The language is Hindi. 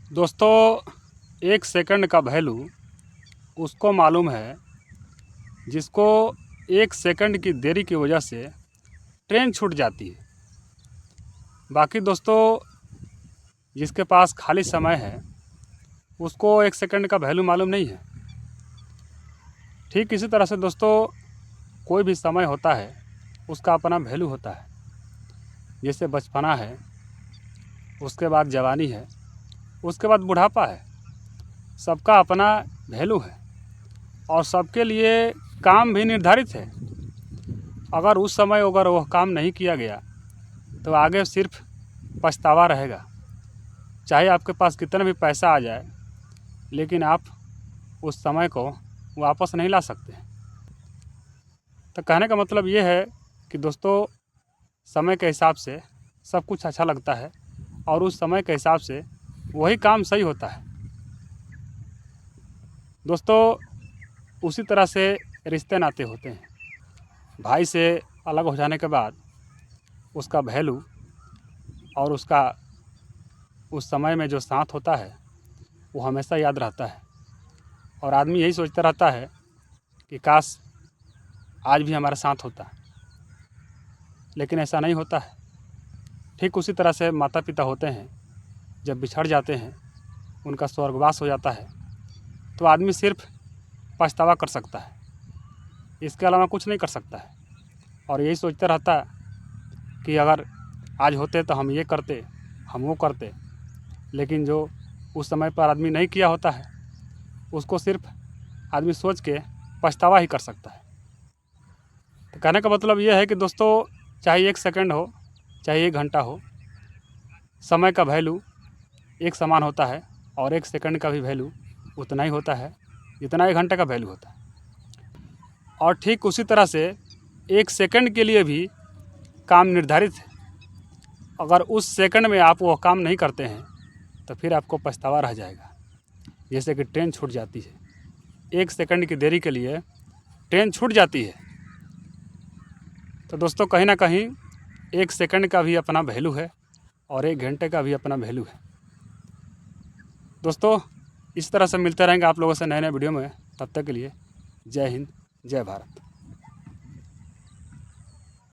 दोस्तों, एक सेकंड का वैल्यू उसको मालूम है जिसको एक सेकंड की देरी की वजह से ट्रेन छूट जाती है। बाकी दोस्तों, जिसके पास खाली समय है उसको एक सेकंड का वैल्यू मालूम नहीं है। ठीक इसी तरह से दोस्तों, कोई भी समय होता है उसका अपना वैल्यू होता है। जैसे बचपना है, उसके बाद जवानी है, उसके बाद बुढ़ापा है। सबका अपना वैल्यू है और सबके लिए काम भी निर्धारित है। अगर उस समय अगर वह काम नहीं किया गया तो आगे सिर्फ पछतावा रहेगा। चाहे आपके पास कितना भी पैसा आ जाए, लेकिन आप उस समय को वापस नहीं ला सकते। तो कहने का मतलब ये है कि दोस्तों, समय के हिसाब से सब कुछ अच्छा लगता है और उस समय के हिसाब से वही काम सही होता है। दोस्तों, उसी तरह से रिश्ते नाते होते हैं। भाई से अलग हो जाने के बाद उसका वैल्यू और उसका उस समय में जो साथ होता है वो हमेशा याद रहता है। और आदमी यही सोचता रहता है कि काश आज भी हमारा साथ होता, लेकिन ऐसा नहीं होता है। ठीक उसी तरह से माता पिता होते हैं, जब बिछड़ जाते हैं, उनका स्वर्गवास हो जाता है, तो आदमी सिर्फ पछतावा कर सकता है, इसके अलावा कुछ नहीं कर सकता है। और यही सोचता रहता है कि अगर आज होते तो हम ये करते, हम वो करते। लेकिन जो उस समय पर आदमी नहीं किया होता है उसको सिर्फ आदमी सोच के पछतावा ही कर सकता है। तो कहने का मतलब ये है कि दोस्तों, चाहे एक सेकंड हो, चाहे एक घंटा हो, समय का वैल्यू एक समान होता है और एक सेकंड का भी वैल्यू उतना ही होता है जितना एक घंटे का वैल्यू होता है। और ठीक उसी तरह से एक सेकंड के लिए भी काम निर्धारित है। अगर उस सेकंड में आप वो काम नहीं करते हैं तो फिर आपको पछतावा रह जाएगा। जैसे कि ट्रेन छूट जाती है, एक सेकंड की देरी के लिए ट्रेन छूट जाती है। तो दोस्तों, कहीं ना कहीं एक सेकंड का भी अपना वैल्यू है और एक घंटे का भी अपना वैल्यू है। दोस्तों, इस तरह से मिलते रहेंगे आप लोगों से नए नए वीडियो में। तब तक के लिए जय हिंद, जय भारत।